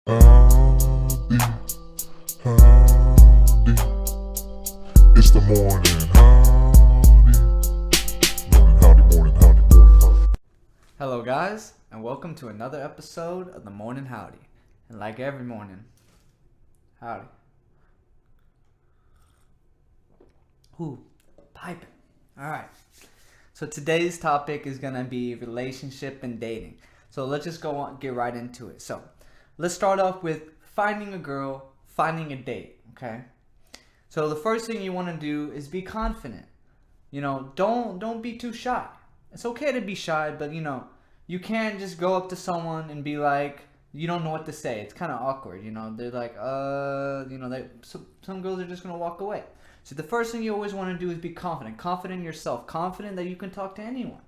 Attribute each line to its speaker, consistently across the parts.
Speaker 1: Howdy, howdy, it's the morning howdy, morning howdy.
Speaker 2: Hello guys, and welcome to another episode of the Morning Howdy. And like every morning, howdy. Ooh, piping. Alright, so today's topic is going to be relationship and dating. So let's just get right into it. So let's start off with finding a girl, finding a date, okay? So the first thing you want to do is be confident. Don't be too shy. It's okay to be shy, but you can't just go up to someone and be like, you don't know what to say. It's kind of awkward, They're like, some girls are just gonna walk away. So the first thing you always want to do is be confident in yourself, confident that you can talk to anyone.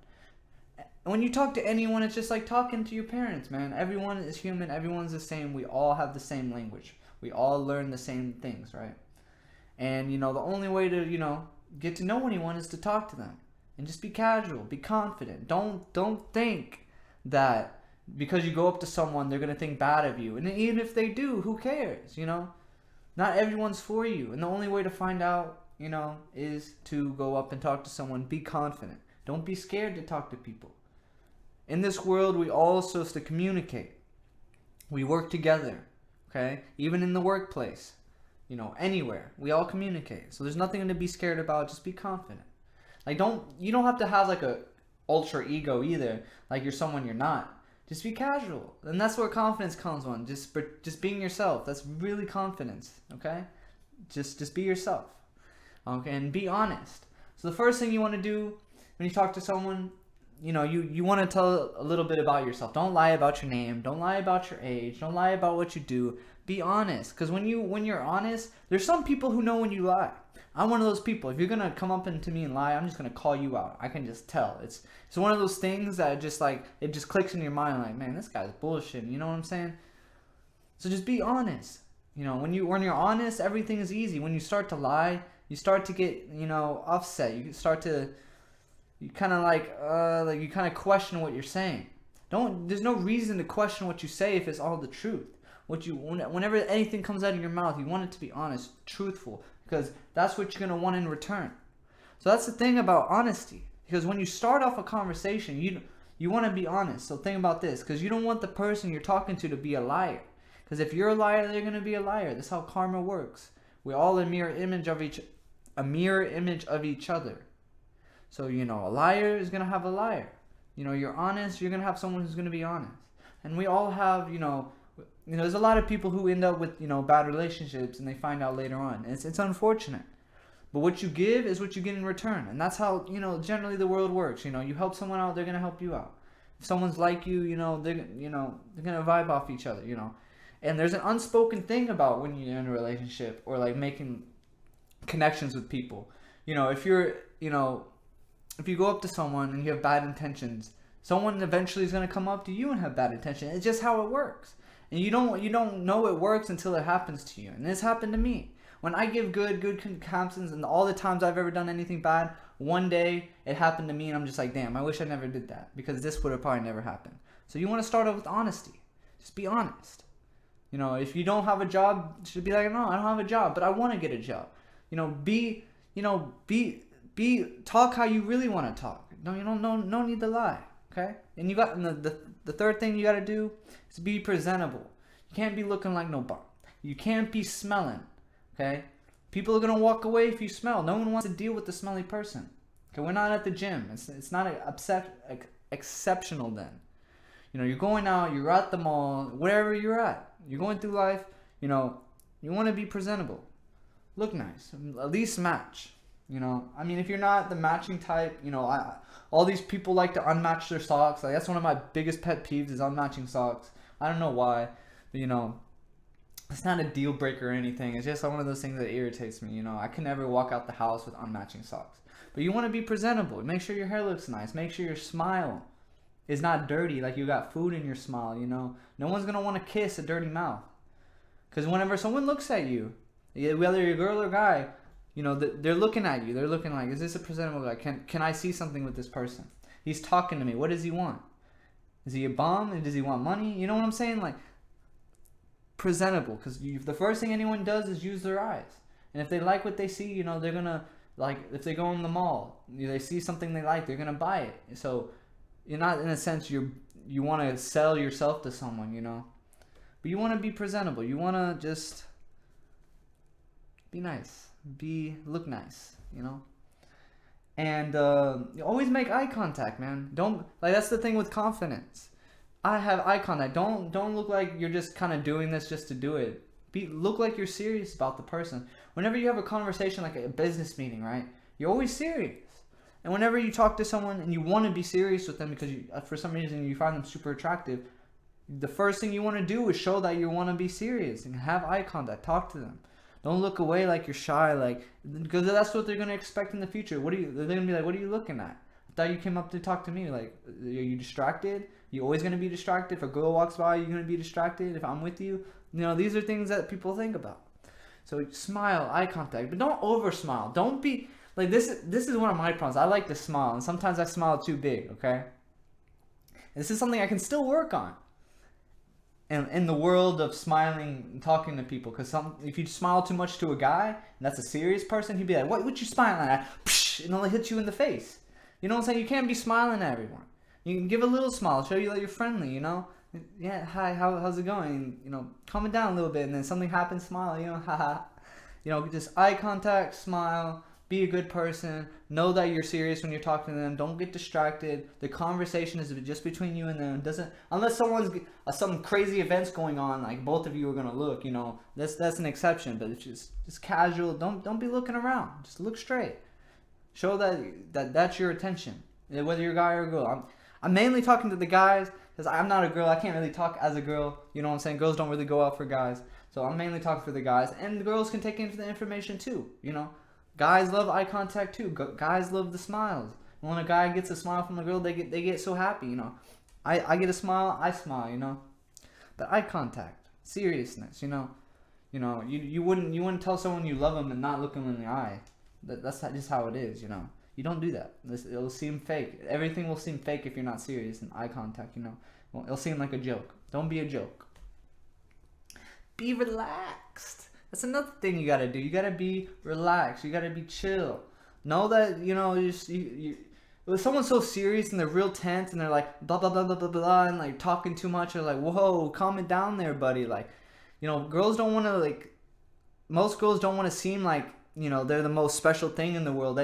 Speaker 2: And when you talk to anyone, it's just like talking to your parents, man. Everyone is human. Everyone's the same. We all have the same language. We all learn the same things, right? And, the only way to, get to know anyone is to talk to them. And just be casual. Be confident. Don't think that because you go up to someone, they're going to think bad of you. And even if they do, who cares, Not everyone's for you. And the only way to find out, is to go up and talk to someone. Be confident. Don't be scared to talk to people. In this world, we all supposed to communicate. We work together, okay? Even in the workplace, anywhere. We all communicate. So there's nothing to be scared about. Just be confident. You don't have to have like a ultra ego either. Like you're someone you're not. Just be casual. And that's where confidence comes from. Just being yourself. That's really confidence, okay? Just be yourself. Okay, and be honest. So the first thing you want to do when you talk to someone, you want to tell a little bit about yourself. Don't lie about your name. Don't lie about your age. Don't lie about what you do. Be honest. Because when you're honest, there's some people who know when you lie. I'm one of those people. If you're going to come up into me and lie, I'm just going to call you out. I can just tell. It's one of those things that it just clicks in your mind like, man, this guy's bullshit. You know what I'm saying? So just be honest. When you're honest, everything is easy. When you start to lie, you start to get, upset. You kind of question what you're saying. There's no reason to question what you say if it's all the truth. Whenever anything comes out of your mouth, you want it to be honest, truthful, because that's what you're going to want in return. So that's the thing about honesty, because when you start off a conversation, you want to be honest. So think about this, because you don't want the person you're talking to be a liar, because if you're a liar, they're going to be a liar. That's how karma works. We're all a mirror image of each other. So, a liar is going to have a liar. You're honest, you're going to have someone who's going to be honest. And we all have, there's a lot of people who end up with, bad relationships and they find out later on. And it's unfortunate. But what you give is what you get in return. And that's how, generally the world works. You help someone out, they're going to help you out. If someone's like you, they're going to vibe off each other, And there's an unspoken thing about when you're in a relationship or like making connections with people. If you go up to someone and you have bad intentions, someone eventually is going to come up to you and have bad intentions. It's just how it works. And you don't know it works until it happens to you. And this happened to me. When I give good compliments, and all the times I've ever done anything bad, one day it happened to me and I'm just like, damn, I wish I never did that, because this would have probably never happened. So you want to start off with honesty. Just be honest. If you don't have a job, you should be like, no, I don't have a job, but I want to get a job. Talk how you really want to talk. No need to lie, okay? And the third thing you got to do is be presentable. You can't be looking like no bum. You can't be smelling, okay? People are going to walk away if you smell. No one wants to deal with the smelly person. Okay, we're not at the gym. It's not exceptional then. You're going out, you're at the mall, wherever you're at. You're going through life, you want to be presentable. Look nice. At least match. If you're not the matching type, all these people like to unmatch their socks. Like, that's one of my biggest pet peeves is unmatching socks. I don't know why, but it's not a deal breaker or anything. It's just one of those things that irritates me. I can never walk out the house with unmatching socks. But you want to be presentable. Make sure your hair looks nice. Make sure your smile is not dirty, like you got food in your smile. No one's gonna want to kiss a dirty mouth, because whenever someone looks at you, whether you're a girl or guy, they're looking at you. They're looking like, is this a presentable guy? Can I see something with this person? He's talking to me. What does he want? Is he a bum? Does he want money? You know what I'm saying? Like, presentable, because the first thing anyone does is use their eyes. And if they like what they see, you know, they're gonna, like, if they go in the mall, they see something they like, they're gonna buy it. So you're not, in a sense, you want to sell yourself to someone, you know, but you want to be presentable. You want to just be nice, look nice, you know. And you always make eye contact, man. Don't, like, that's the thing with confidence. I have eye contact. Don't look like you're just kind of doing this just to do it. Look like you're serious about the person. Whenever you have a conversation, like a business meeting, right? You're always serious. And whenever you talk to someone and you want to be serious with them because for some reason you find them super attractive, the first thing you want to do is show that you want to be serious and have eye contact. Talk to them. Don't look away like you're shy, like, because that's what they're gonna expect in the future. They're gonna be like, what are you looking at? I thought you came up to talk to me. Like, are you distracted? You always gonna be distracted? If a girl walks by, you're gonna be distracted? If I'm with you, you know, these are things that people think about. So smile, eye contact, but don't over smile. Don't be like this. This is one of my problems. I like to smile, and sometimes I smile too big. Okay, and this is something I can still work on. And in the world of smiling and talking to people, because if you smile too much to a guy, and that's a serious person, he'd be like, "What you smiling at?" Psh, and it'll hit you in the face. You know what I'm saying? You can't be smiling at everyone. You can give a little smile, show you that you're friendly. You know, yeah, hi, how's it going? You know, calm it down a little bit, and then something happens, smile. You know, haha. You know, just eye contact, smile. Be a good person. Know that you're serious when you're talking to them. Don't get distracted. The conversation is just between you and them. Unless someone's some crazy events going on, like both of you are gonna look. You know, that's an exception. But it's just casual. Don't be looking around. Just look straight. Show that's your attention, whether you're a guy or a girl. I'm mainly talking to the guys because I'm not a girl. I can't really talk as a girl. You know what I'm saying? Girls don't really go out for guys. So I'm mainly talking for the guys, and the girls can take in the information too. You know. Guys love eye contact too. Guys love the smiles. And when a guy gets a smile from a girl, they get so happy, you know. I get a smile, I smile, you know. But eye contact, seriousness, you know. You wouldn't tell someone you love them and not look them in the eye. That's just how it is, you know. You don't do that. It'll seem fake. Everything will seem fake if you're not serious in eye contact, you know. Well, it'll seem like a joke. Don't be a joke. Be relaxed. That's another thing you gotta do. You gotta be relaxed. You gotta be chill. Know that, you know, if someone's so serious and they're real tense and they're like blah blah blah blah blah blah and like talking too much, or like, whoa, calm it down there, buddy. Like, you know, most girls don't want to seem like, you know, they're the most special thing in the world.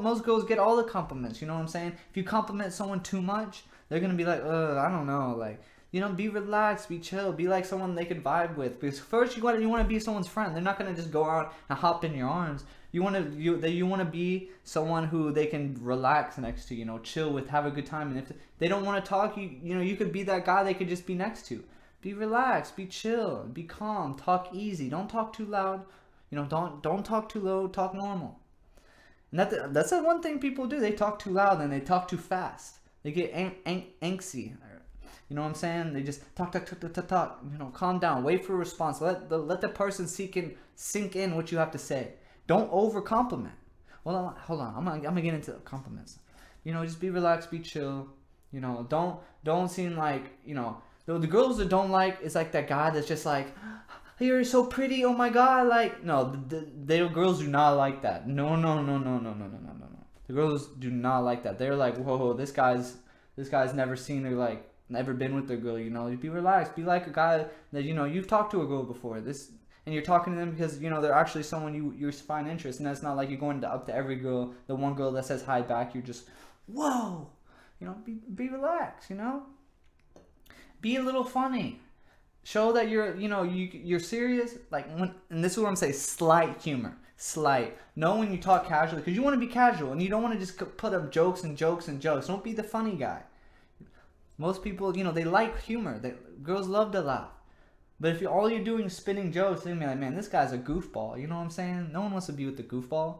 Speaker 2: Most girls get all the compliments. You know what I'm saying? If you compliment someone too much, they're gonna be like, I don't know, like. You know, be relaxed, be chill, be like someone they could vibe with. Because first you want to be someone's friend. They're not gonna just go out and hop in your arms. You want to be someone who they can relax next to. You know, chill with, have a good time. And if they don't want to talk, you could be that guy they could just be next to. Be relaxed, be chill, be calm, talk easy. Don't talk too loud. You know, don't talk too low. Talk normal. And that's the one thing people do. They talk too loud and they talk too fast. They get angsty. You know what I'm saying? They just talk. You know, calm down. Wait for a response. Let the person sink in what you have to say. Don't over compliment. Well, hold on. I'm gonna get into compliments. You know, just be relaxed, be chill. You know, don't seem like, you know, the girls that don't like is like that guy that's just like, you're so pretty. Oh my god. Like, no, the girls do not like that. No. The girls do not like that. They're like, whoa, this guy's never seen her, like, never been with a girl, you know. Be relaxed. Be like a guy that, you know, you've talked to a girl before. And you're talking to them because, you know, they're actually someone you find interest. And that's not like you're going up to every girl, the one girl that says hi back. You're just, whoa, you know. Be relaxed, you know. Be a little funny. Show that you're serious. Like, and this is what I'm saying: slight humor. Slight. Know when you talk casually, because you want to be casual and you don't want to just put up jokes. Don't be the funny guy. Most people, you know, they like humor. Girls love to laugh. But if all you're doing is spinning jokes, they're gonna be like, man, this guy's a goofball. You know what I'm saying? No one wants to be with the goofball.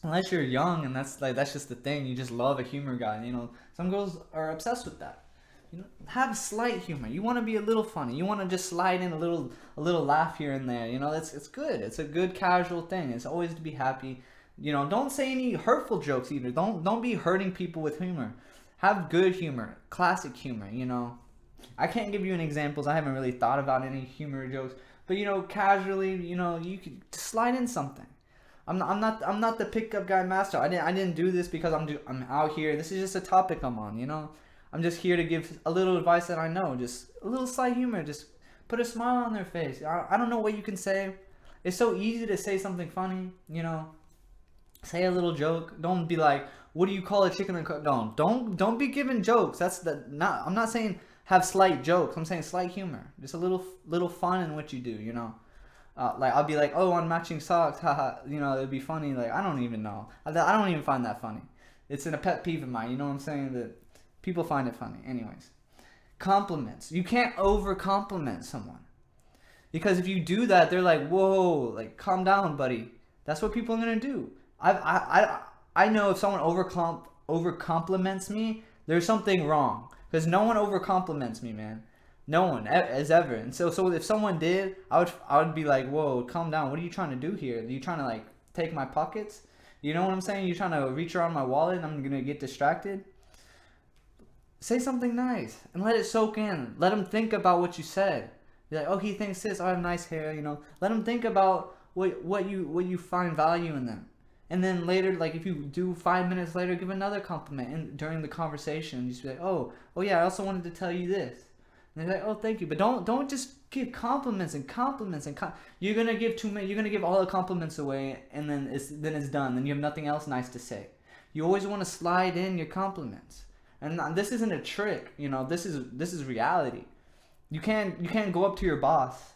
Speaker 2: Unless you're young, and that's just the thing. You just love a humor guy. You know, some girls are obsessed with that. You know, have slight humor. You want to be a little funny. You want to just slide in a little laugh here and there. You know, it's good. It's a good casual thing. It's always to be happy. You know, don't say any hurtful jokes either. Don't be hurting people with humor. Have good humor, classic humor, you know. I can't give you any examples. I haven't really thought about any humor jokes, but casually, you could slide in something. I'm not the pickup guy master. I didn't do this because I'm out here. This is just a topic I'm on. I'm just here to give a little advice that I know. Just a little slight humor. Just put a smile on their face. I don't know what you can say. It's so easy to say something funny. Say a little joke. Don't be like, what do you call a chicken and cook? Don't be giving jokes. I'm not saying have slight jokes. I'm saying slight humor. Just a little fun in what you do. Like I'll be like, oh, on matching socks, haha. It'd be funny. Like I don't even know. I don't even find that funny. It's a pet peeve of mine. You know what I'm saying? That people find it funny. Anyways, compliments. You can't over compliment someone, because if you do that, they're like, whoa, like calm down, buddy. That's what people are gonna do. I know if someone over compliments me, there's something wrong, because no one over compliments me, man. No one as ever. And so if someone did, I would be like, whoa, calm down. What are you trying to do here? Are you trying to like take my pockets? You know what I'm saying? You're trying to reach around my wallet and I'm gonna get distracted. Say something nice and let it soak in. Let them think about what you said. You're like, oh, he thinks this. Oh, I have nice hair. Let them think about what you find value in them. And then later, like if you do 5 minutes later, give another compliment. And during the conversation, you just be like, oh yeah, I also wanted to tell you this. And they're like, oh, thank you. But don't just give compliments and compliments and you're gonna give too many. You're gonna give all the compliments away, and then it's done. Then you have nothing else nice to say. You always want to slide in your compliments. And this isn't a trick. This is reality. You can't go up to your boss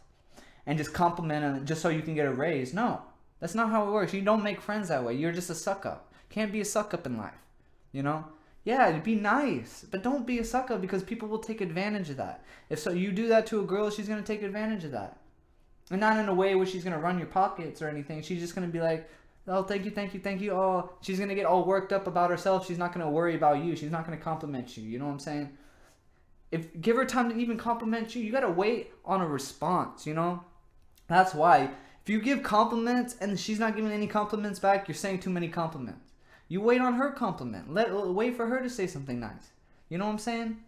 Speaker 2: and just compliment him just so you can get a raise. No, that's not how it works. You don't make friends that way. You're just a suck up. Can't be a suck up in life. Yeah, be nice, but don't be a suck up, because people will take advantage of that. If so, you do that to a girl, she's gonna take advantage of that, and not in a way where she's gonna run your pockets or anything. She's just gonna be like, oh, thank you. Oh, she's gonna get all worked up about herself. She's not gonna worry about you. She's not gonna compliment you. You know what I'm saying? Give her time to even compliment you. You gotta wait on a response. That's why if you give compliments and she's not giving any compliments back, you're saying too many compliments. You wait on her compliment. Wait for her to say something nice. You know what I'm saying?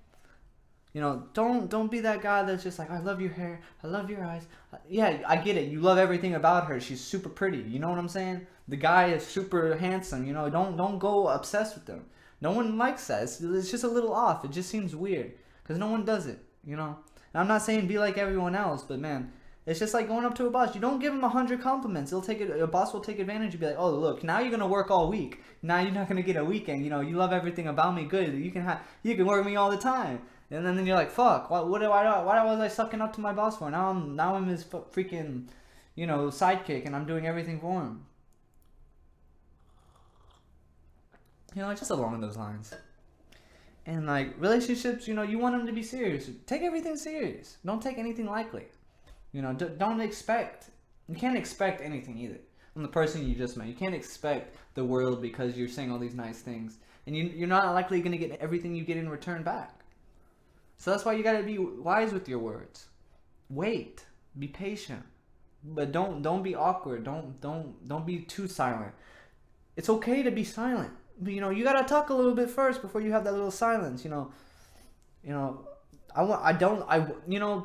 Speaker 2: Don't be that guy that's just like, I love your hair, I love your eyes. Yeah, I get it. You love everything about her. She's super pretty. You know what I'm saying? The guy is super handsome. Don't go obsessed with them. No one likes that. It's just a little off. It just seems weird because no one does it. And I'm not saying be like everyone else, but man, it's just like going up to a boss. You don't give him 100 compliments. A boss will take advantage and be like, oh, look, now you're gonna work all week. Now you're not gonna get a weekend. You love everything about me. Good. You can work me all the time. And then you're like, fuck. Why was I sucking up to my boss for? Now I'm his freaking, sidekick, and I'm doing everything for him. Just along those lines. And like relationships, you want them to be serious. Take everything serious. Don't take anything lightly. Don't expect. You can't expect anything either from the person you just met. You can't expect the world because you're saying all these nice things, and you're not likely going to get everything you get in return back. So that's why you got to be wise with your words. Wait, be patient, but don't be awkward. Don't be too silent. It's okay to be silent, but you got to talk a little bit first before you have that little silence.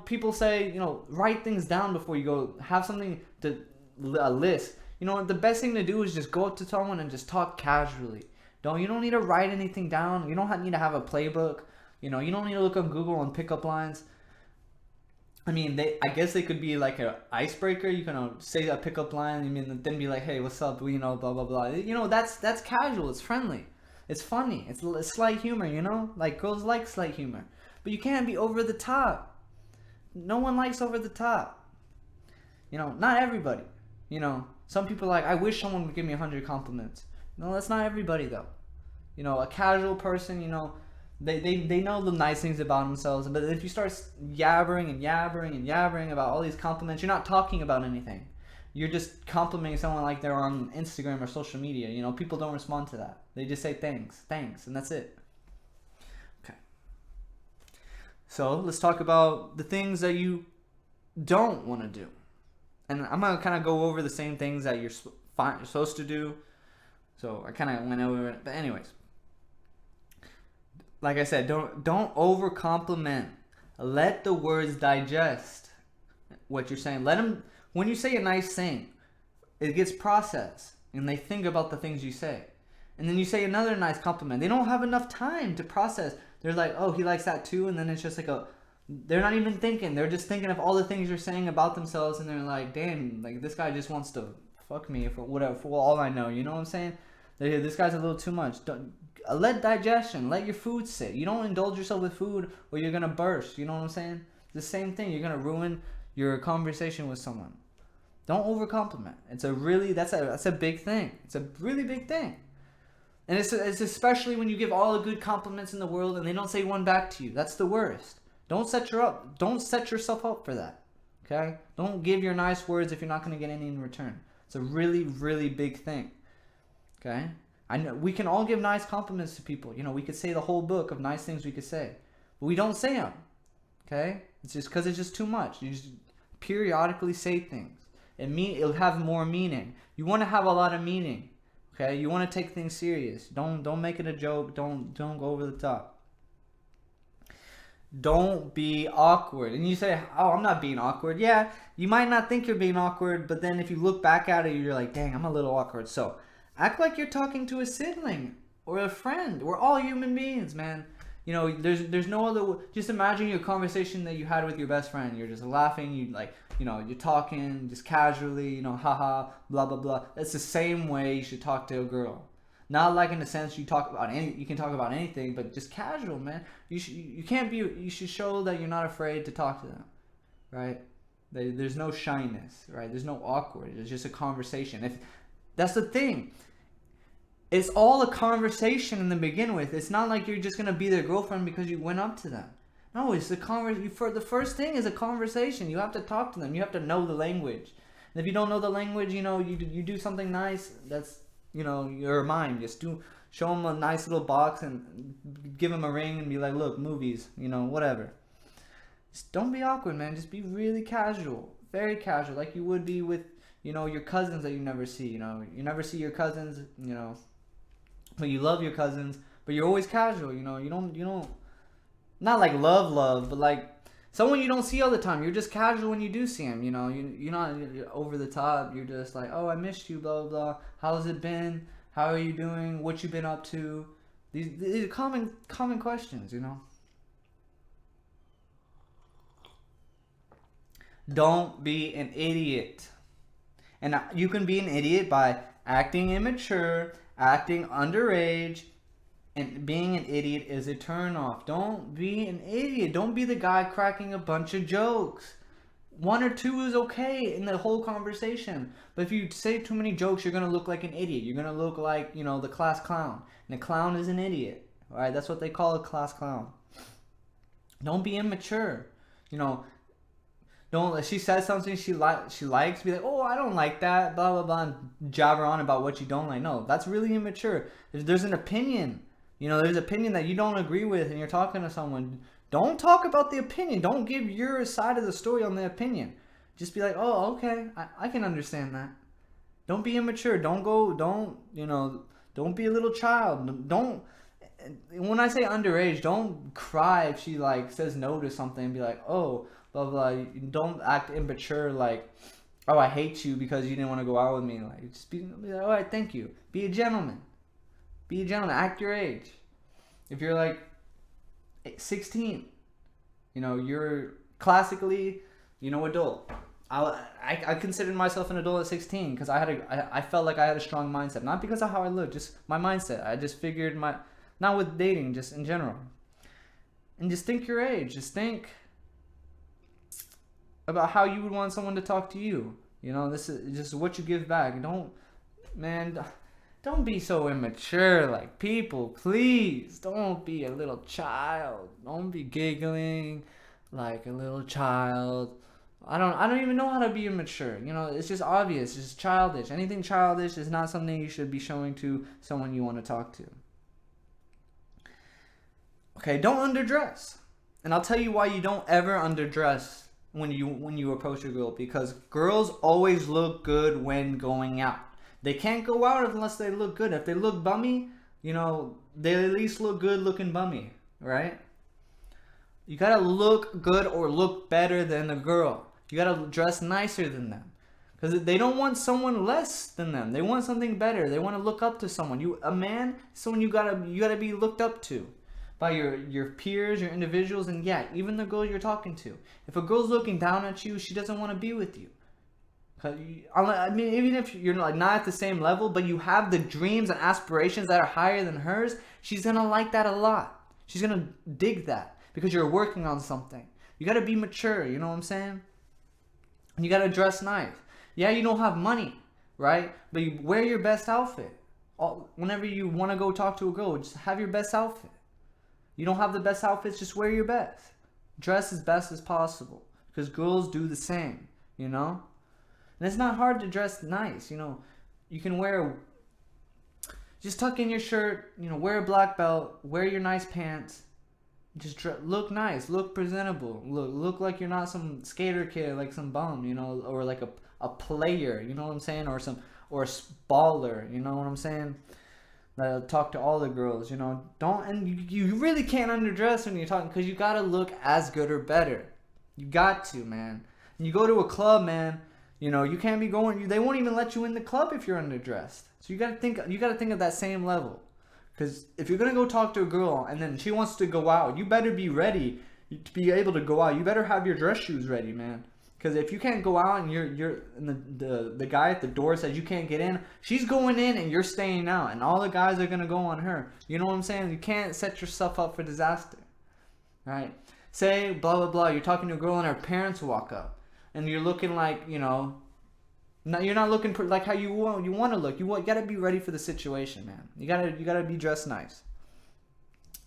Speaker 2: People say, write things down before you go. Have something a list. The best thing to do is just go up to someone and just talk casually. You don't need to write anything down. You don't need to have a playbook. You don't need to look on Google and pick up lines. I mean, I guess they could be like an icebreaker. You can say a pickup line, then be like, hey, what's up? Blah blah blah. That's casual. It's friendly. It's funny. It's slight humor. Like girls like slight humor. But you can't be over the top. No one likes over the top. Not everybody. Some people are like, I wish someone would give me 100 compliments. No, that's not everybody though. A casual person, they know the nice things about themselves. But if you start yabbering about all these compliments, you're not talking about anything. You're just complimenting someone like they're on Instagram or social media. People don't respond to that. They just say thanks, and that's it. So let's talk about the things that you don't want to do. And I'm going to kind of go over the same things that you're supposed to do. So I kind of went over it. But anyways, like I said, don't over compliment Let the words digest what you're saying. Let them, when you say a nice thing, it gets processed and they think about the things you say. And then you say another nice compliment. They don't have enough time to process. They're like, oh, he likes that too. And then it's just like they're not even thinking. They're just thinking of all the things you're saying about themselves. And they're like, damn, like this guy just wants to fuck me for whatever, for all I know. You know what I'm saying? This guy's a little too much. Let digestion, let your food sit. You don't indulge yourself with food or you're going to burst. You know what I'm saying? The same thing. You're going to ruin your conversation with someone. Don't overcompliment. That's a big thing. It's a really big thing. And it's especially when you give all the good compliments in the world and they don't say one back to you. That's the worst. Don't set yourself up for that. Okay? Don't give your nice words if you're not going to get any in return. It's a really, really big thing. Okay? I know we can all give nice compliments to people. You know, we could say the whole book of nice things we could say. But we don't say them. Okay? It's just because it's just too much. You just periodically say things. It'll have more meaning. You want to have a lot of meaning. Okay, you want to take things serious. Don't make it a joke. Don't go over the top. Don't be awkward. And you say, "Oh, I'm not being awkward." Yeah, you might not think you're being awkward, but then if you look back at it, you're like, "Dang, I'm a little awkward." So, act like you're talking to a sibling or a friend. We're all human beings, man. You know, there's no other. Just imagine your conversation that you had with your best friend. You're just laughing. You're talking just casually. You know, haha, blah blah blah. That's the same way you should talk to a girl. Not like in the sense you can talk about anything, but just casual, man. You should show that you're not afraid to talk to them, right? There's no shyness, right? There's no awkward. It's just a conversation. That's the thing. It's all a conversation in the begin with. It's not like you're just gonna be their girlfriend because you went up to them. No, it's the first thing is a conversation. You have to talk to them. You have to know the language. And if you don't know the language, you know, you do something nice. That's, you know, your mind. Just show them a nice little box and give them a ring and be like, look, movies, you know, whatever. Just don't be awkward, man. Just be really casual, very casual, like you would be with, you know, your cousins that you never see. You know, you never see your cousins, you know. But you love your cousins, but you're always casual, you know. You don't, not like love, but like someone you don't see all the time. You're just casual when you do see him, you know. You're not over the top. You're just like, oh, I missed you, blah, blah, blah. How's it been? How are you doing? What you been up to? These are common questions, you know. Don't be an idiot. And you can be an idiot by acting immature, acting underage, and being an idiot is a turnoff. Don't be an idiot. Don't be the guy cracking a bunch of jokes. One or two is okay in the whole conversation. But if you say too many jokes, you're going to look like an idiot. You're going to look like, you know, the class clown. And the clown is an idiot. Alright, that's what they call a class clown. Don't be immature. You know, if she says something she likes, be like, oh, I don't like that, blah, blah, blah, and jabber on about what you don't like. No, that's really immature. If there's an opinion, you know, there's an opinion that you don't agree with and you're talking to someone, don't talk about the opinion. Don't give your side of the story on the opinion. Just be like, oh, okay, I can understand that. Don't be immature. Don't be a little child. When I say underage, don't cry if she, like, says no to something and be like, oh, blah, blah. Don't act immature like, oh, I hate you because you didn't want to go out with me. Like, just be like, all right, thank you. Be a gentleman. Be a gentleman. Act your age. If you're like 16, you know, you're classically, you know, adult. I considered myself an adult at 16 because I felt like I had a strong mindset. Not because of how I looked, just my mindset. I just figured not with dating, just in general. And just think your age. Just think about how you would want someone to talk to you. You know, this is just what you give back. Don't be so immature. Like, people, please, don't be a little child. Don't be giggling like a little child. I don't even know how to be immature. You know, it's just obvious. It's just childish. Anything childish is not something you should be showing to someone you want to talk to. Okay, don't underdress. And I'll tell you why you don't ever underdress when you approach a girl, because girls always look good when going out. They can't go out unless they look good. If they look bummy, you know, they at least look good looking bummy, right? You gotta look good or look better than a girl. You gotta dress nicer than them. Because they don't want someone less than them. They want something better. They want to look up to someone. A man, someone you gotta be looked up to by your peers, your individuals, and yeah, even the girl you're talking to. If a girl's looking down at you, she doesn't want to be with you. I mean, even if you're like not at the same level, but you have the dreams and aspirations that are higher than hers, she's gonna like that a lot. She's gonna dig that because you're working on something. You gotta be mature. You know what I'm saying? And you gotta dress nice. Yeah, you don't have money, right? But you wear your best outfit. Whenever you want to go talk to a girl, just have your best outfit. You don't have the best outfits, just wear your best. Dress as best as possible. Because girls do the same, you know? And it's not hard to dress nice, you know? You can just tuck in your shirt, you know, wear a black belt, wear your nice pants. Just look nice, look presentable, look like you're not some skater kid, like some bum, you know, or like a player, you know what I'm saying, or a baller, you know what I'm saying. Talk to all the girls, you know. You really can't underdress when you're talking, because you gotta look as good or better. You got to, man. And you go to a club, man. You know, you can't be going. They won't even let you in the club if you're underdressed. So you gotta think of that same level. Because if you're going to go talk to a girl and then she wants to go out, you better be ready to be able to go out. You better have your dress shoes ready, man. Because if you can't go out and the guy at the door says you can't get in, she's going in and you're staying out. And all the guys are going to go on her. You know what I'm saying? You can't set yourself up for disaster. Right? Say, blah, blah, blah. You're talking to a girl and her parents walk up. And you're looking like, you know... You're not looking like how you want to look. You gotta be ready for the situation, man. You gotta be dressed nice.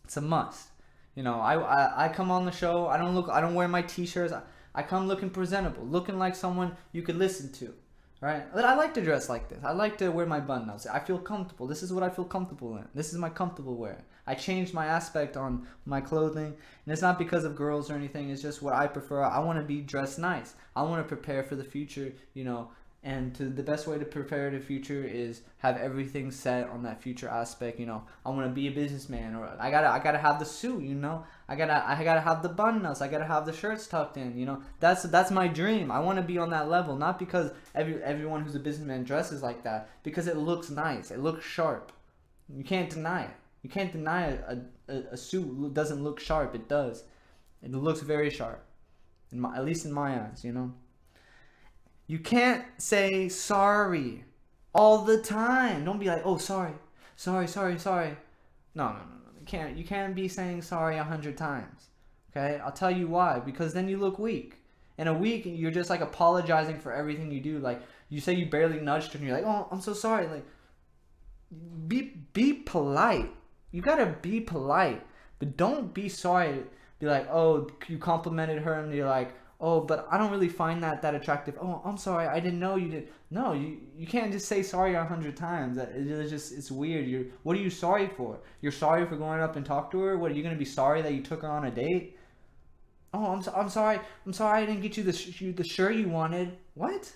Speaker 2: It's a must. You know, I come on the show. I don't wear my t-shirts. I come looking presentable, looking like someone you could listen to, right? But I like to dress like this. I like to wear my button-ups. I feel comfortable. This is what I feel comfortable in. This is my comfortable wear. I changed my aspect on my clothing, and it's not because of girls or anything. It's just what I prefer. I want to be dressed nice. I want to prepare for the future, you know. And the best way to prepare the future is have everything set on that future aspect. You know, I want to be a businessman, or I gotta have the suit. You know, I gotta have the button-ups. I gotta have the shirts tucked in. You know, that's my dream. I want to be on that level, not because everyone who's a businessman dresses like that, because it looks nice. It looks sharp. You can't deny it. You can't deny a suit doesn't look sharp. It does. It looks very sharp, at least in my eyes. You know. You can't say sorry all the time. Don't be like, oh, sorry. No. You can't be saying sorry 100 times. Okay? I'll tell you why. Because then you look weak. In a week, you're just like apologizing for everything you do. Like, you say you barely nudged her and you're like, oh, I'm so sorry. Like, be polite. You gotta be polite. But don't be sorry. Be like, oh, you complimented her and you're like, oh, but I don't really find that attractive. Oh, I'm sorry, I didn't know you did. No, you can't just say sorry 100 times. It's weird. What are you sorry for? You're sorry for going up and talk to her? What, are you gonna be sorry that you took her on a date? Oh, I'm sorry I didn't get you the shirt you wanted. What?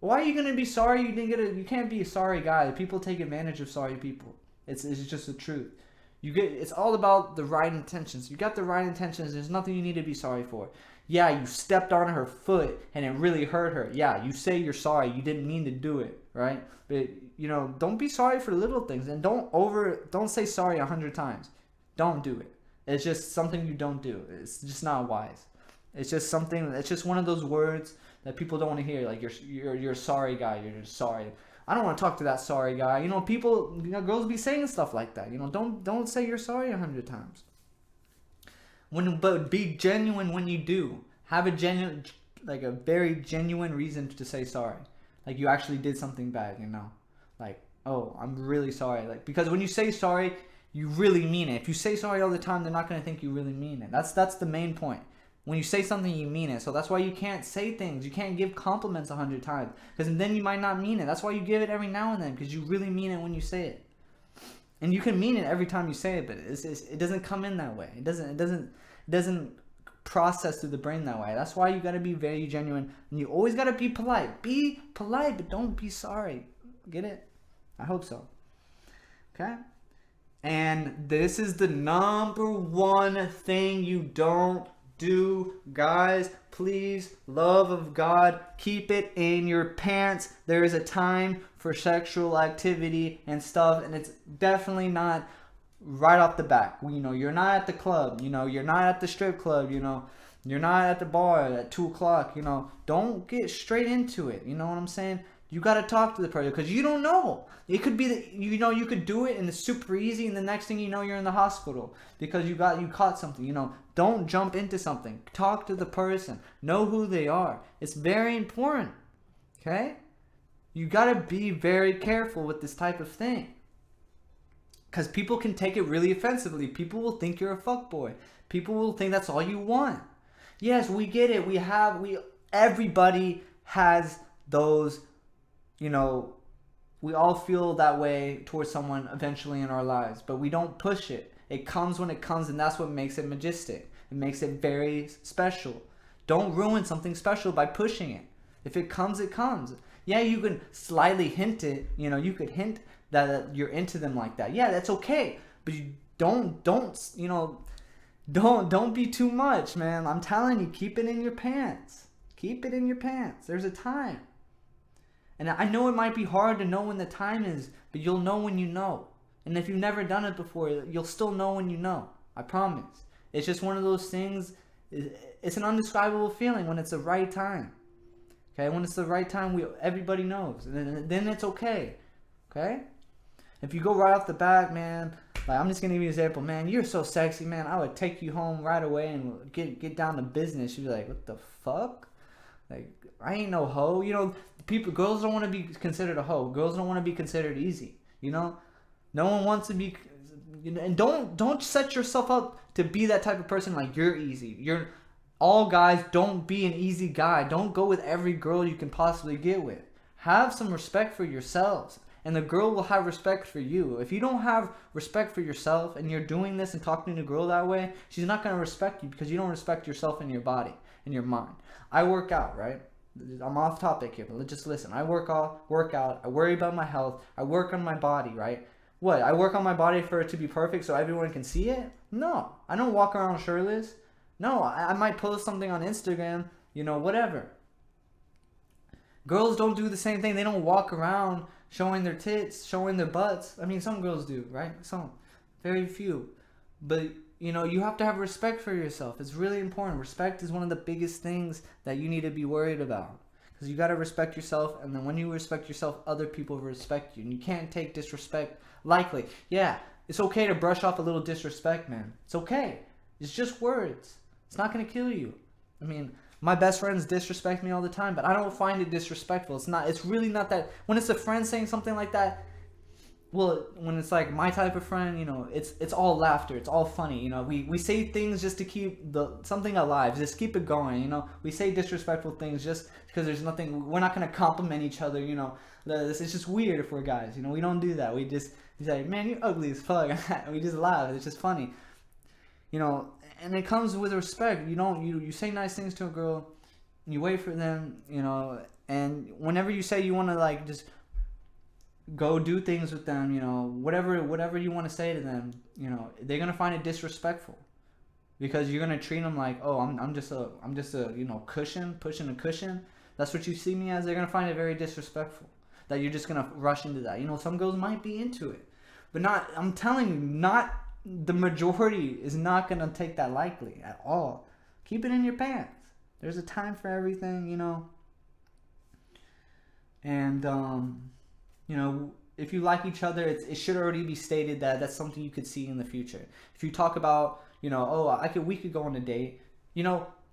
Speaker 2: Why are you gonna be sorry you didn't get it? You can't be a sorry guy. People take advantage of sorry people. It's just the truth. It's all about the right intentions. You got the right intentions. There's nothing you need to be sorry for. Yeah, you stepped on her foot and it really hurt her. Yeah, you say you're sorry. You didn't mean to do it, right? But, you know, don't be sorry for little things, and don't say sorry 100 times. Don't do it. It's just something you don't do. It's just not wise. It's just one of those words that people don't want to hear. Like, you're a sorry guy. You're just sorry. I don't want to talk to that sorry guy. You know, girls be saying stuff like that. You know, don't say you're sorry 100 times. But be genuine when you do. Have a very genuine reason to say sorry. Like, you actually did something bad, you know. Like, oh, I'm really sorry. Like, because when you say sorry, you really mean it. If you say sorry all the time, they're not going to think you really mean it. That's the main point. When you say something, you mean it. So that's why you can't say things. You can't give compliments 100 times. Because then you might not mean it. That's why you give it every now and then. Because you really mean it when you say it. And you can mean it every time you say it, but it doesn't come in that way. It doesn't process through the brain that way. That's why you got to be very genuine. And you always got to be polite. Be polite, but don't be sorry. Get it? I hope so. Okay? And this is the number one thing you don't do, guys. Please, love of God, keep it in your pants. There is a time for sexual activity and stuff, and it's definitely not right off the back. You're not at the club. You're not at the strip club. You're not at the bar at 2 o'clock. Don't get straight into it. You know what I'm saying? You got to talk to the person because you don't know. It could be that you could do it and it's super easy, and the next thing you know, you're in the hospital because you caught something. Don't jump into something. Talk to the person. Know who they are. It's very important. Okay? You got to be very careful with this type of thing because people can take it really offensively. People will think you're a fuckboy. People will think that's all you want. Yes, we get it. Everybody has those. We all feel that way towards someone eventually in our lives, but we don't push it. It comes when it comes, and that's what makes it majestic. It makes it very special. Don't ruin something special by pushing it. If it comes, it comes. Yeah, you can slightly hint it. You could hint that you're into them like that. Yeah, that's okay. But you don't be too much, man. I'm telling you, keep it in your pants. Keep it in your pants. There's a time. And I know it might be hard to know when the time is, but you'll know when you know. And if you've never done it before, you'll still know when you know. I promise. It's just one of those things. It's an indescribable feeling when it's the right time. Okay? When it's the right time, everybody knows. And then it's okay. Okay? If you go right off the bat, man, like I'm just going to give you an example. Man, you're so sexy, man. I would take you home right away and get down to business. You'd be like, what the fuck? Like, I ain't no hoe. Girls don't want to be considered a hoe. Girls don't want to be considered easy. No one wants to be. And don't set yourself up to be that type of person. Like you're easy. All guys. Don't be an easy guy. Don't go with every girl you can possibly get with. Have some respect for yourselves, and the girl will have respect for you. If you don't have respect for yourself and you're doing this and talking to a girl that way, she's not going to respect you because you don't respect yourself and your body and your mind. I work out, right? I'm off topic here, but just listen. I work out. I worry about my health. I work on my body, right? What? I work on my body for it to be perfect so everyone can see it? No. I don't walk around shirtless. No. I might post something on Instagram, whatever. Girls don't do the same thing. They don't walk around showing their tits, showing their butts. I mean, some girls do, right? Some. Very few. But you have to have respect for yourself. It's really important. Respect is one of the biggest things that you need to be worried about. Because you got to respect yourself, and then when you respect yourself, other people respect you. And you can't take disrespect lightly. Yeah, it's okay to brush off a little disrespect, man. It's okay. It's just words. It's not going to kill you. I mean, my best friends disrespect me all the time, but I don't find it disrespectful. It's really not that. When it's a friend saying something like that, well, when it's like my type of friend, it's all laughter. It's all funny. We say things just to keep something alive. Just keep it going. We say disrespectful things just because there's nothing. We're not going to compliment each other. It's just weird if we're guys. We don't do that. We just say, man, you're ugly as fuck. We just laugh. It's just funny. And it comes with respect. You say nice things to a girl, and you wait for them. And whenever you say you want to just go do things with them, whatever you want to say to them, they're gonna find it disrespectful because you're gonna treat them like, oh, I'm just a cushion, pushing a cushion. That's what you see me as. They're gonna find it very disrespectful that you're just gonna rush into that. Some girls might be into it, but not. I'm telling you, not the majority is not gonna take that lightly at all. Keep it in your pants. There's a time for everything, and if you like each other, it should already be stated that that's something you could see in the future. If you talk about, we could go on a date,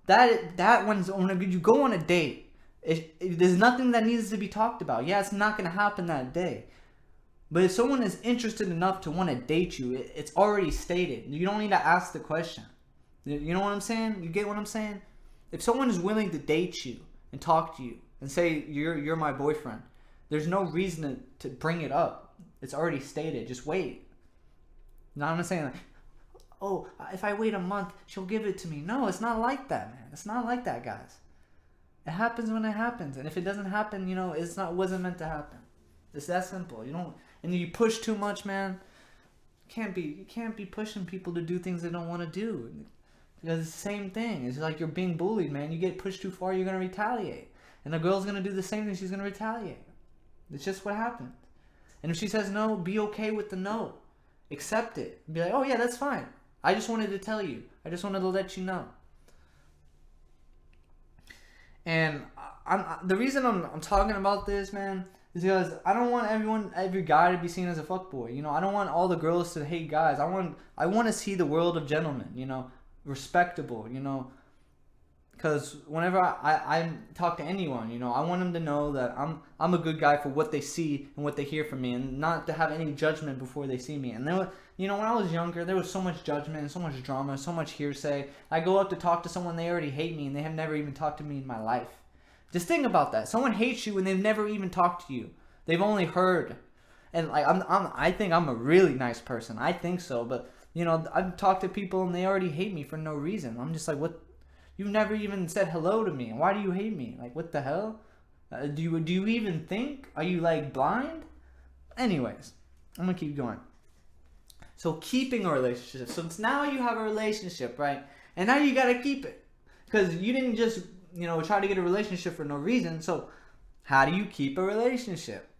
Speaker 2: that one's on a good. You go on a date. There's nothing that needs to be talked about. Yeah, it's not going to happen that day. But if someone is interested enough to want to date you, it's already stated. You don't need to ask the question. You know what I'm saying? You get what I'm saying? If someone is willing to date you and talk to you and say you're my boyfriend, there's no reason to bring it up. It's already stated. Just wait. Now I'm not saying like, oh, if I wait a month, she'll give it to me. No, it's not like that, man. It's not like that, guys. It happens when it happens, and if it doesn't happen, wasn't meant to happen. It's that simple. And you push too much, man. You can't be pushing people to do things they don't want to do. Because it's the same thing. It's like you're being bullied, man. You get pushed too far, you're gonna retaliate. And the girl's gonna do the same thing, she's gonna retaliate. It's just what happens. And if she says no, be okay with the no. Accept it. Be like, oh yeah, that's fine. I just wanted to tell you. I just wanted to let you know. And the reason I'm talking about this, man, is because I don't want every guy to be seen as a fuckboy. You know, I don't want all the girls to hate guys. I want to see the world of gentlemen, you know, respectable, you know. Because whenever I talk to anyone, you know, I want them to know that I'm a good guy for what they see and what they hear from me, and not to have any judgment before they see me. And then, you know, when I was younger, there was so much judgment, so much drama, so much hearsay. I go up to talk to someone, they already hate me, and they have never even talked to me in my life. Just think about that. Someone hates you and they've never even talked to you. They've only heard. And like I think I'm a really nice person. I think so, but you know, I've talked to people and they already hate me for no reason. I'm just like, what? You've never even said hello to me. Why do you hate me? Like, what the hell? Do you even think? Are you like blind? Anyways, I'm gonna keep going. So keeping a relationship. So now you have a relationship, right? And now you gotta keep it, because you didn't just, you know, try to get a relationship for no reason. So how do you keep a relationship?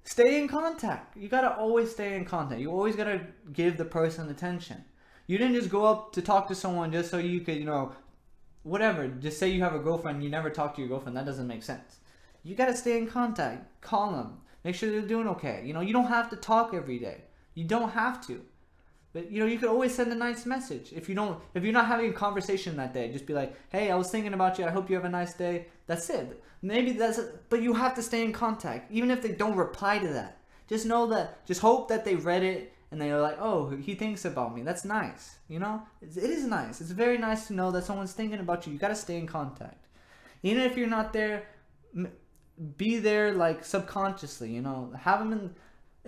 Speaker 2: Stay in contact. You gotta always stay in contact. You always gotta give the person attention. You didn't just go up to talk to someone just so you could, you know, whatever. Just say you have a girlfriend, you never talk to your girlfriend. That doesn't make sense. You gotta stay in contact. Call them. Make sure they're doing okay. You know, you don't have to talk every day. You don't have to. But you know, you could always send a nice message. If you're not having a conversation that day, just be like, hey, I was thinking about you. I hope you have a nice day. That's it. Maybe that's it. But you have to stay in contact. Even if they don't reply to that. Just know that, just hope that they read it and they're like, oh, he thinks about me. That's nice. You know, it is nice. It's very nice to know that someone's thinking about you. You got to stay in contact. Even if you're not there, be there like subconsciously, you know, have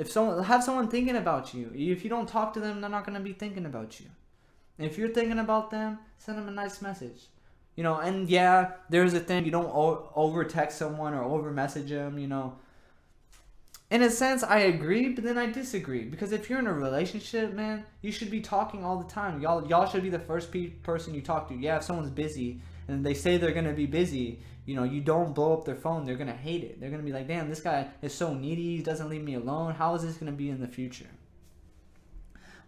Speaker 2: someone thinking about you. If you don't talk to them, they're not going to be thinking about you. And if you're thinking about them, send them a nice message. You know, and yeah, there's a thing, you don't over text someone or over message them, you know. In a sense, I agree, but then I disagree. Because if you're in a relationship, man, you should be talking all the time. Y'all should be the first person you talk to. Yeah, if someone's busy and they say they're going to be busy, you know, you don't blow up their phone. They're going to hate it. They're going to be like, damn, this guy is so needy. He doesn't leave me alone. How is this going to be in the future?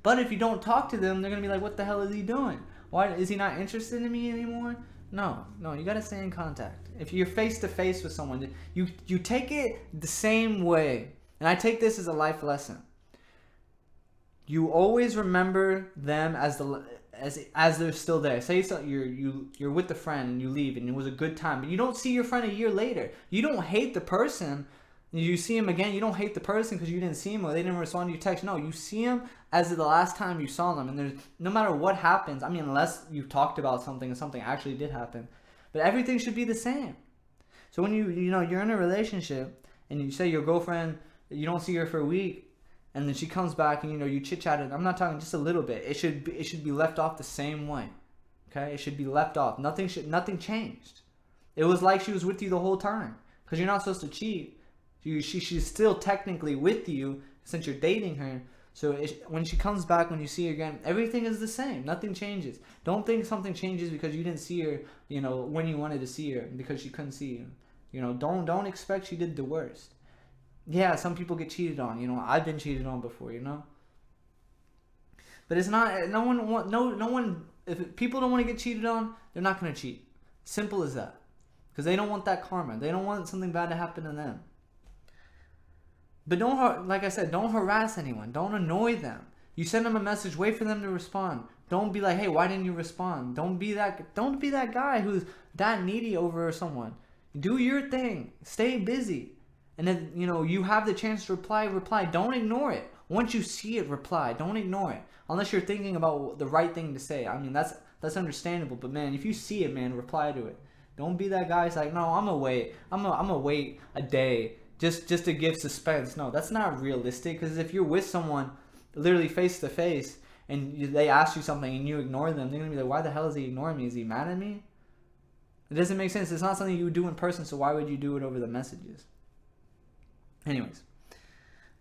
Speaker 2: But if you don't talk to them, they're going to be like, what the hell is he doing? Why is he not interested in me anymore? No, you got to stay in contact. If you're face to face with someone, you take it the same way. And I take this as a life lesson. You always remember them as they're still there. Say so you're with a friend and you leave and it was a good time, but you don't see your friend a year later. You don't hate the person. You see him again. You don't hate the person because you didn't see him or they didn't respond to your text. No, you see him as the last time you saw them. And there's no matter what happens. I mean, unless you talked about something and something actually did happen, but everything should be the same. So when you're in a relationship and you say your girlfriend, you don't see her for a week, and then she comes back and you chit chatted. I'm not talking just a little bit. It should be left off the same way. Okay, it should be left off. Nothing changed. It was like she was with you the whole time, because you're not supposed to cheat. She's still technically with you since you're dating her. So when she comes back, when you see her again, everything is the same. Nothing changes. Don't think something changes because you didn't see her, when you wanted to see her, because she couldn't see you. Don't expect she did the worst. Yeah, some people get cheated on. I've been cheated on before. But it's not. No one. If people don't want to get cheated on, they're not gonna cheat. Simple as that. Because they don't want that karma. They don't want something bad to happen to them. But like I said, don't harass anyone. Don't annoy them. You send them a message, wait for them to respond. Don't be like, hey, why didn't you respond? Don't be that guy who's that needy over someone. Do your thing. Stay busy. And then, you have the chance to reply. Don't ignore it. Once you see it, reply. Don't ignore it. Unless you're thinking about the right thing to say. I mean, that's understandable. But man, if you see it, man, reply to it. Don't be that guy who's like, no, I'm gonna wait. I'm gonna wait a day just to give suspense. No, that's not realistic. Because if you're with someone literally face to face and they ask you something and you ignore them, they're gonna be like, why the hell is he ignoring me? Is he mad at me? It doesn't make sense. It's not something you would do in person, so why would you do it over the messages? Anyways,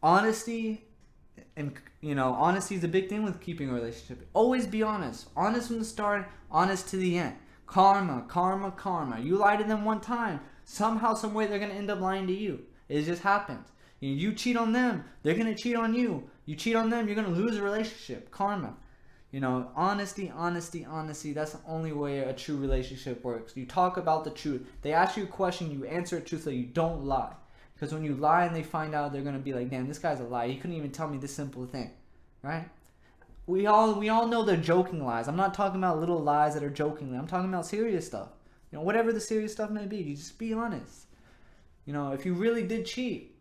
Speaker 2: honesty And, honesty is a big thing with keeping a relationship. Always be honest. Honest from the start, honest to the end. Karma, karma, karma. You lie to them one time, somehow, some way, they're going to end up lying to you. It just happens. You cheat on them, they're going to cheat on you. You cheat on them, you're going to lose a relationship. Karma. Honesty, honesty, honesty. That's the only way a true relationship works. You talk about the truth. They ask you a question, you answer it truthfully. You don't lie. Because when you lie and they find out, they're going to be like, damn, this guy's a liar. He couldn't even tell me this simple thing. Right? We all know they're joking lies. I'm not talking about little lies that are jokingly. I'm talking about serious stuff. Whatever the serious stuff may be, you just be honest. If you really did cheat,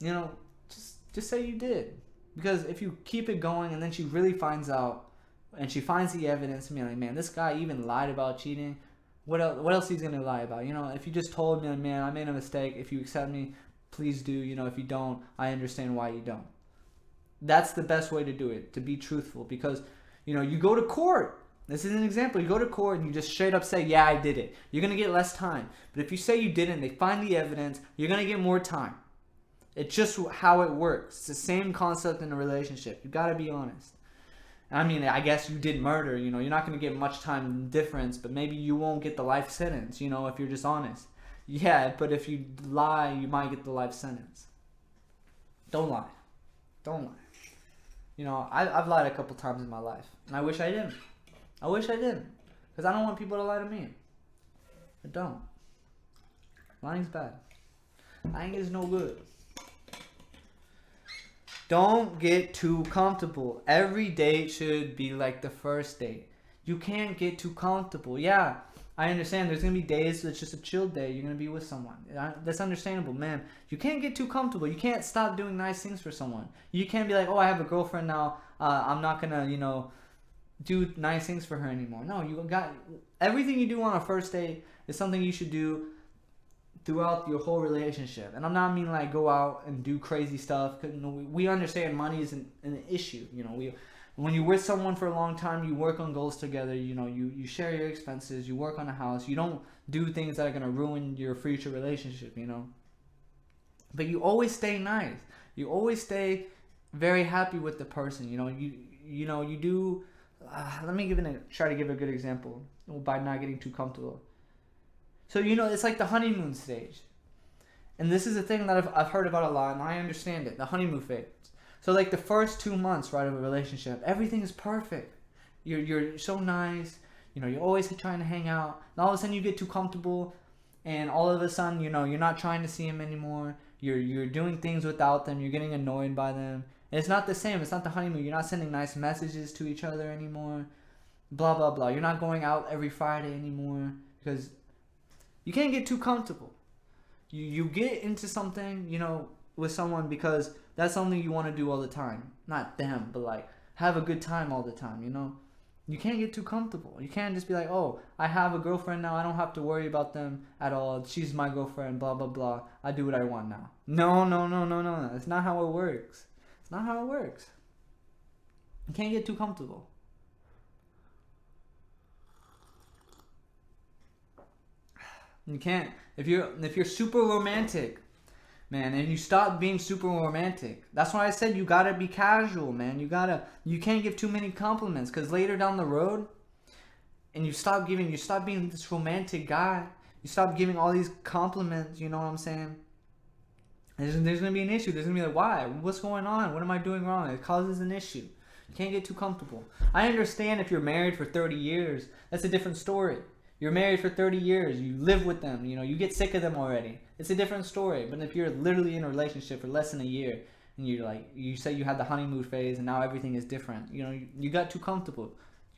Speaker 2: just say you did. Because if you keep it going and then she really finds out and she finds the evidence and be like, man, this guy even lied about cheating, what else he's going to lie about? If you just told me, man, I made a mistake. If you accept me, please do. If you don't, I understand why you don't. That's the best way to do it, to be truthful. Because, you go to court. This is an example. You go to court and you just straight up say, yeah, I did it. You're going to get less time. But if you say you didn't, they find the evidence, you're going to get more time. It's just how it works. It's the same concept in a relationship. You got to be honest. I guess you did murder. You're not going to get much time difference, but maybe you won't get the life sentence, if you're just honest. Yeah, but if you lie, you might get the life sentence. Don't lie. Don't lie. I've lied a couple times in my life, and I wish I didn't. Because I don't want people to lie to me. I don't. Lying's bad. Lying is no good. Don't get too comfortable. Every date should be like the first date. You can't get too comfortable. Yeah, I understand there's going to be days that's just a chill day. You're going to be with someone. That's understandable, man. You can't get too comfortable. You can't stop doing nice things for someone. You can't be like, oh, I have a girlfriend now. I'm not going to, do nice things for her anymore. No, you got everything you do on a first date is something you should do throughout your whole relationship. And I'm not mean like go out and do crazy stuff. Cause, we understand money is an issue. When you're with someone for a long time, you work on goals together. You share your expenses. You work on a house. You don't do things that are gonna ruin your future relationship. But you always stay nice. You always stay very happy with the person. You do. Let me try to give a good example by not getting too comfortable. So, it's like the honeymoon stage. And this is a thing that I've heard about a lot, and I understand it. The honeymoon phase. So, like the first 2 months, right, of a relationship, everything is perfect. You're so nice. You're always trying to hang out. And all of a sudden, you get too comfortable. And all of a sudden, you're not trying to see them anymore. You're doing things without them. You're getting annoyed by them. And it's not the same. It's not the honeymoon. You're not sending nice messages to each other anymore. Blah, blah, blah. You're not going out every Friday anymore. Because you can't get too comfortable. You get into something, with someone because that's something you want to do all the time. Not them, but like have a good time all the time, You can't get too comfortable. You can't just be like, oh, I have a girlfriend now. I don't have to worry about them at all. She's my girlfriend, blah, blah, blah. I do what I want now. No. That's not how it works. It's not how it works. You can't get too comfortable. You can't. If you're super romantic, man, and you stop being super romantic. That's why I said you gotta be casual, man. You can't give too many compliments, because later down the road, and you stop being this romantic guy. You stop giving all these compliments. You know what I'm saying? There's gonna be an issue. There's gonna be like, why? What's going on? What am I doing wrong? It causes an issue. You can't get too comfortable. I understand if you're married for 30 years, that's a different story. You're married for 30 years, you live with them, you get sick of them already. It's a different story. But if you're literally in a relationship for less than a year, and you say you had the honeymoon phase and now everything is different, you got too comfortable.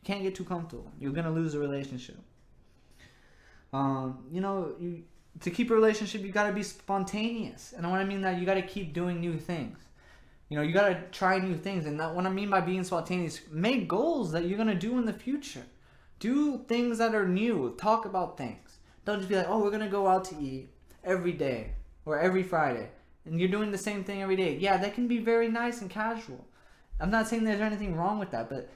Speaker 2: You can't get too comfortable. You're gonna lose a relationship. To keep a relationship, you gotta be spontaneous. And when I mean that, you gotta keep doing new things. You gotta try new things. And what I mean by being spontaneous, make goals that you're gonna do in the future. Do things that are new. Talk about things. Don't just be like, oh, we're going to go out to eat every day or every Friday. And you're doing the same thing every day. Yeah, that can be very nice and casual. I'm not saying there's anything wrong with that, but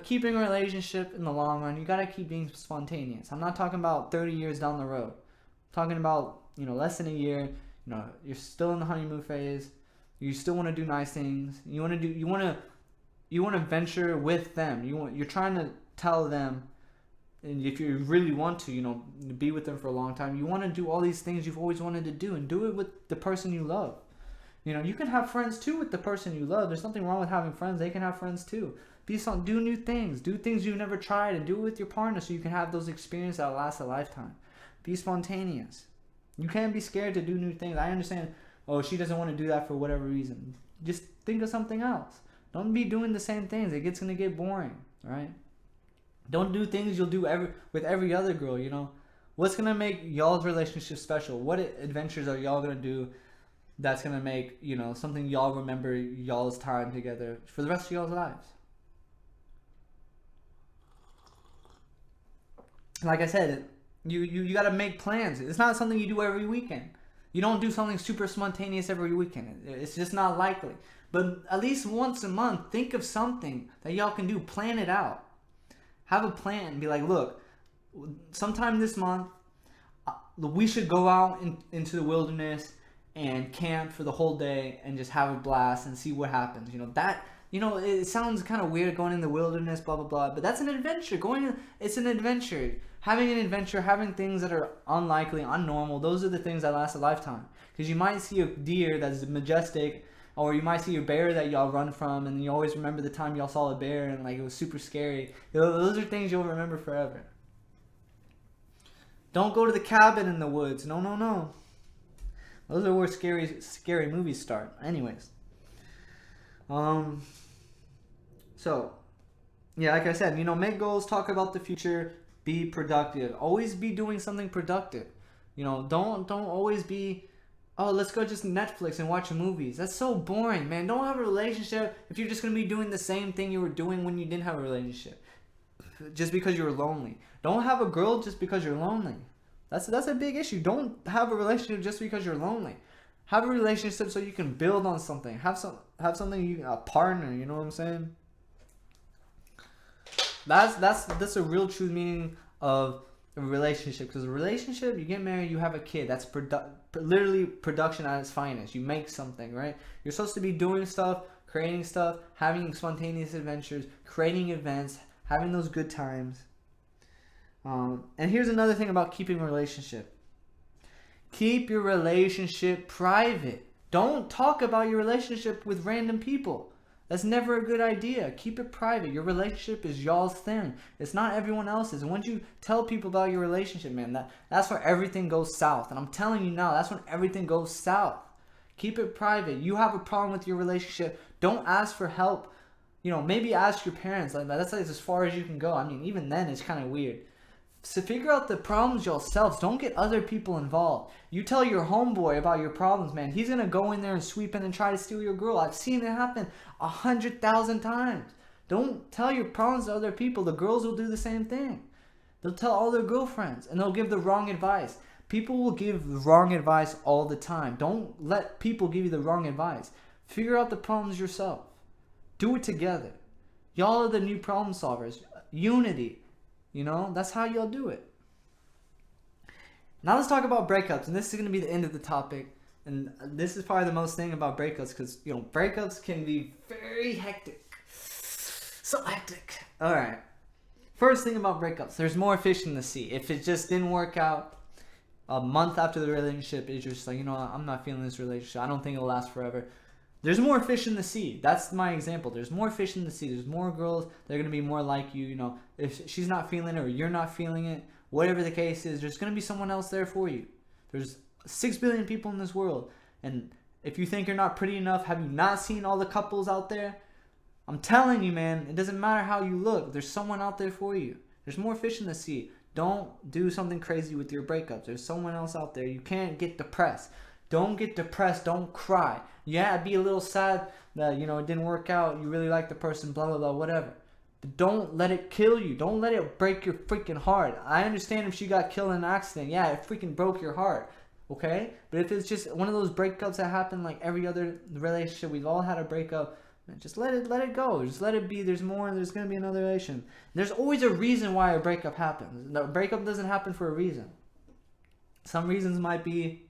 Speaker 2: keeping a relationship in the long run, you got to keep being spontaneous. I'm not talking about 30 years down the road. I'm talking about, less than a year. You're still in the honeymoon phase. You still want to do nice things. You want to venture with them. You're trying to tell them, and if you really want to, be with them for a long time, you want to do all these things you've always wanted to do, and do it with the person you love. You can have friends too with the person you love. There's nothing wrong with having friends. They can have friends too. Do new things. Do things you've never tried, and do it with your partner so you can have those experiences that last a lifetime. Be spontaneous. You can't be scared to do new things. I understand, she doesn't want to do that for whatever reason. Just think of something else. Don't be doing the same things. It's going to get boring, right? Don't do things you'll do with every other girl, What's going to make y'all's relationship special? What adventures are y'all going to do that's going to make, something y'all remember y'all's time together for the rest of y'all's lives? Like I said, you got to make plans. It's not something you do every weekend. You don't do something super spontaneous every weekend. It's just not likely. But at least once a month, think of something that y'all can do. Plan it out. Have a plan. Be like, look, sometime this month, we should go out into the wilderness and camp for the whole day and just have a blast and see what happens. It sounds kind of weird going in the wilderness, blah, blah, blah. But that's an adventure. It's an adventure. Having an adventure, having things that are unlikely, unnormal, those are the things that last a lifetime. Because you might see a deer that's majestic, or you might see a bear that y'all run from, and you always remember the time y'all saw a bear and it was super scary. Those are things you'll remember forever. Don't go to the cabin in the woods. No. Those are where scary movies start. Anyways. So, yeah, like I said, make goals, talk about the future, be productive. Always be doing something productive. Don't always be, let's go just Netflix and watch movies. That's so boring, man. Don't have a relationship if you're just going to be doing the same thing you were doing when you didn't have a relationship. Just because you were lonely. Don't have a girl just because you're lonely. That's a big issue. Don't have a relationship just because you're lonely. Have a relationship so you can build on something. Have something a partner. You know what I'm saying? That's a real true meaning of a relationship. Because a relationship, you get married, you have a kid. That's literally production at its finest. You make something, right? You're supposed to be doing stuff, creating stuff, having spontaneous adventures, creating events, having those good times. And here's another thing about keeping a relationship. Keep your relationship private. Don't talk about your relationship with random people. That's never a good idea. Keep it private. Your relationship is y'all's thing. It's not everyone else's. And once you tell people about your relationship, man, that's where everything goes south. And I'm telling you now, that's when everything goes south. Keep it private. You have a problem with your relationship, don't ask for help. Maybe ask your parents. That's as far as you can go. I mean, even then, it's kind of weird. So figure out the problems yourselves. Don't get other people involved. You tell your homeboy about your problems, man. He's going to go in there and sweep in and try to steal your girl. I've seen it happen 100,000 times. Don't tell your problems to other people. The girls will do the same thing. They'll tell all their girlfriends and they'll give the wrong advice. People will give the wrong advice all the time. Don't let people give you the wrong advice. Figure out the problems yourself. Do it together. Y'all are the new problem solvers. Unity. That's how y'all do it. Now let's talk about breakups. And this is going to be the end of the topic. And this is probably the most thing about breakups. Because, breakups can be very hectic. So hectic. Alright. First thing about breakups. There's more fish in the sea. If it just didn't work out a month after the relationship, it's just like, I'm not feeling this relationship. I don't think it'll last forever. There's more fish in the sea. That's my example. There's more fish in the sea. There's more girls that are going to be more like you. If she's not feeling it or you're not feeling it, whatever the case is, there's going to be someone else there for you. There's 6 billion people in this world. And if you think you're not pretty enough, have you not seen all the couples out there? I'm telling you, man, it doesn't matter how you look. There's someone out there for you. There's more fish in the sea. Don't do something crazy with your breakups. There's someone else out there. You can't get depressed. Don't get depressed. Don't cry. Yeah, be a little sad that, it didn't work out. You really like the person, blah, blah, blah, whatever. But don't let it kill you. Don't let it break your freaking heart. I understand if she got killed in an accident. Yeah, it freaking broke your heart. Okay? But if it's just one of those breakups that happen like every other relationship, we've all had a breakup. Just let it go. Just let it be. There's going to be another relation. There's always a reason why a breakup happens. The breakup doesn't happen for a reason. Some reasons might be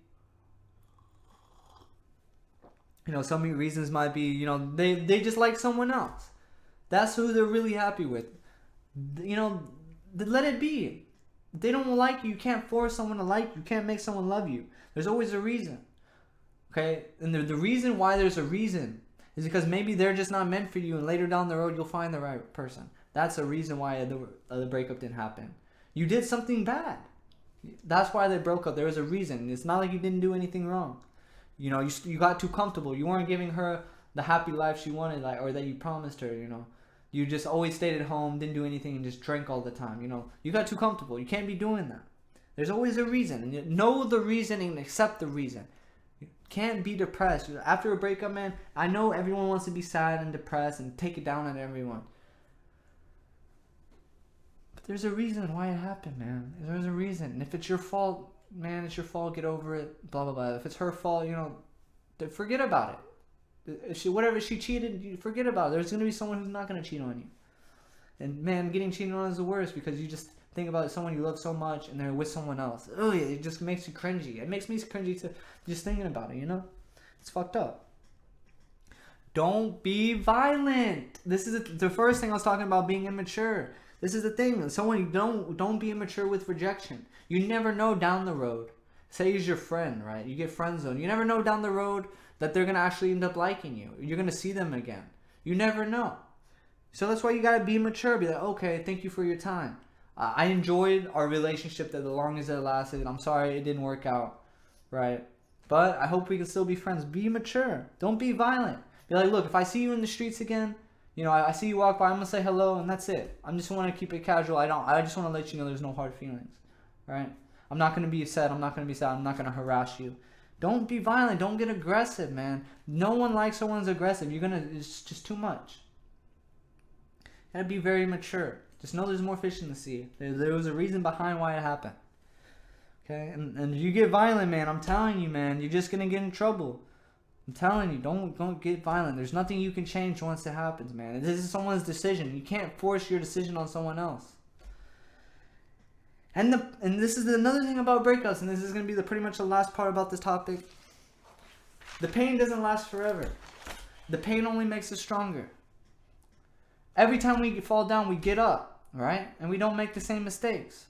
Speaker 2: Some reasons might be, they just like someone else. That's who they're really happy with. Let it be. If they don't like you, you can't force someone to like you. You can't make someone love you. There's always a reason. Okay? And the reason why there's a reason is because maybe they're just not meant for you, and later down the road you'll find the right person. That's a reason why the breakup didn't happen. You did something bad. That's why they broke up. There was a reason. It's not like you didn't do anything wrong. You got too comfortable. You weren't giving her the happy life she wanted, or that you promised her. You just always stayed at home, didn't do anything, and just drank all the time. You got too comfortable. You can't be doing that. There's always a reason. And know the reason and accept the reason. You can't be depressed. After a breakup, man, I know everyone wants to be sad and depressed and take it down on everyone. But there's a reason why it happened, man. There's a reason. And if it's your fault, man, it's your fault. Get over it. Blah, blah, blah. If it's her fault, forget about it. If she cheated, you forget about it. There's going to be someone who's not going to cheat on you. And man, getting cheated on is the worst, because you just think about someone you love so much and they're with someone else. Ugh, it just makes you cringy. It makes me cringy to just thinking about it, It's fucked up. Don't be violent. This is the first thing I was talking about, being immature. This is the thing. Don't be immature with rejection. You never know down the road. Say he's your friend, right? You get friend zoned. You never know down the road that they're going to actually end up liking you. You're going to see them again. You never know. So that's why you got to be mature. Be like, okay, thank you for your time. I enjoyed our relationship that the longest it lasted. I'm sorry it didn't work out, right? But I hope we can still be friends. Be mature. Don't be violent. Be like, look, if I see you in the streets again, I see you walk by, I'm going to say hello, and that's it. I just want to keep it casual. I just want to let you know there's no hard feelings, right? I'm not going to be sad. I'm not going to be sad. I'm not going to harass you. Don't be violent. Don't get aggressive, man. No one likes someone's aggressive. It's just too much. You gotta be very mature. Just know there's more fish in the sea. There was a reason behind why it happened. Okay? And if you get violent, man, I'm telling you, man, you're just gonna get in trouble. I'm telling you, don't get violent. There's nothing you can change once it happens, man. This is someone's decision. You can't force your decision on someone else. And this is another thing about breakups, and this is going to be pretty much the last part about this topic. The pain doesn't last forever. The pain only makes us stronger. Every time we fall down, we get up, right? And we don't make the same mistakes.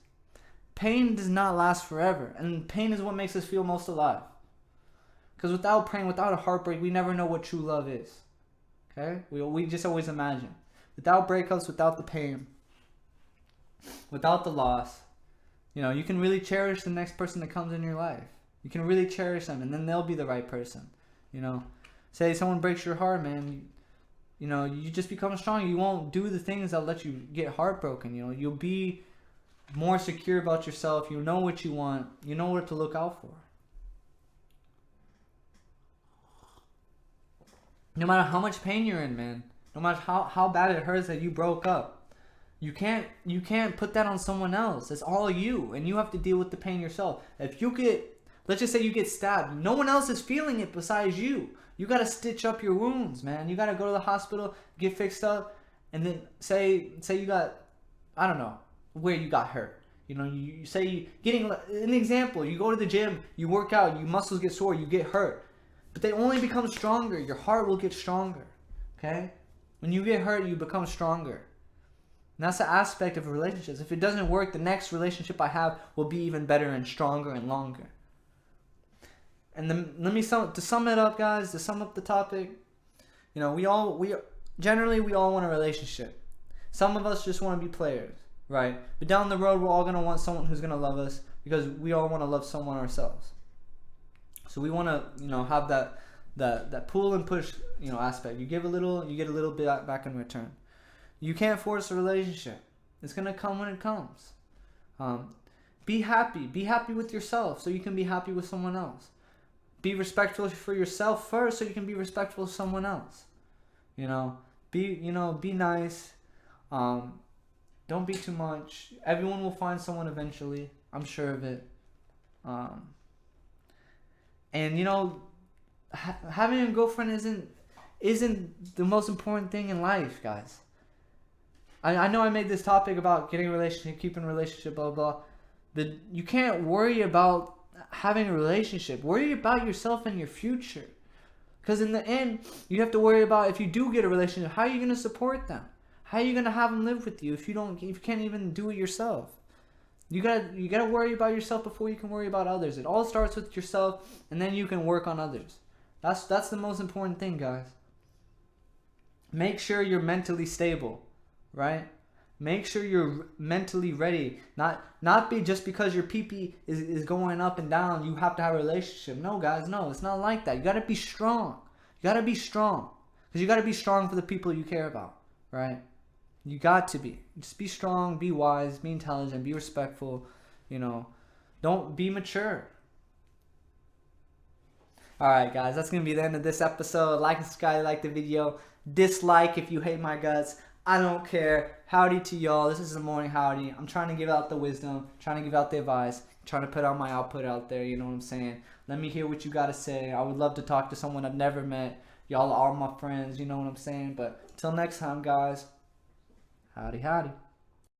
Speaker 2: Pain does not last forever, and pain is what makes us feel most alive. Because without pain, without a heartbreak, we never know what true love is. Okay? We just always imagine. Without breakups, without the pain, without the loss, you can really cherish the next person that comes in your life. You can really cherish them, and then they'll be the right person. Say someone breaks your heart, man. You just become strong. You won't do the things that let you get heartbroken. You'll be more secure about yourself. You know what you want. You know what to look out for. No matter how much pain you're in, man. No matter how bad it hurts that you broke up. You can't put that on someone else. It's all you, and you have to deal with the pain yourself. Let's just say you get stabbed. No one else is feeling it besides you. You gotta stitch up your wounds, man. You gotta go to the hospital, get fixed up, and then say you got, I don't know, where you got hurt. You say getting an example. You go to the gym, you work out, your muscles get sore, you get hurt, but they only become stronger. Your heart will get stronger. Okay, when you get hurt, you become stronger. And that's the aspect of relationships. If it doesn't work, the next relationship I have will be even better and stronger and longer. And then to sum it up, guys, to sum up the topic, we all want a relationship. Some of us just want to be players, right? But down the road, we're all going to want someone who's going to love us, because we all want to love someone ourselves. So we want to, have that pull and push, aspect. You give a little, you get a little bit back in return. You can't force a relationship. It's going to come when it comes. Be happy. Be happy with yourself so you can be happy with someone else. Be respectful for yourself first so you can be respectful to someone else. Be nice. Don't be too much. Everyone will find someone eventually. I'm sure of it. And having a girlfriend isn't the most important thing in life, guys. I know I made this topic about getting a relationship, keeping a relationship, blah, blah, blah. But you can't worry about having a relationship. Worry about yourself and your future. Because in the end, you have to worry about if you do get a relationship, how are you going to support them? How are you going to have them live with you if you can't even do it yourself? You gotta worry about yourself before you can worry about others. It all starts with yourself, and then you can work on others. That's the most important thing, guys. Make sure you're mentally stable, right? Make sure you're mentally ready. Not be just because your pee-pee is going up and down, you have to have a relationship. No, guys, no. It's not like that. You got to be strong. You got to be strong. Because you got to be strong for the people you care about, right? You got to be. Just be strong, be wise, be intelligent, be respectful, Don't be mature. Alright, guys, that's going to be the end of this episode. Like and subscribe, like the video. Dislike if you hate my guts. I don't care. Howdy to y'all. This is the morning howdy. I'm trying to give out the wisdom, trying to give out the advice, trying to put out my output out there. You know what I'm saying? Let me hear what you got to say. I would love to talk to someone I've never met. Y'all are my friends. You know what I'm saying? But until next time, guys. Howdy, howdy.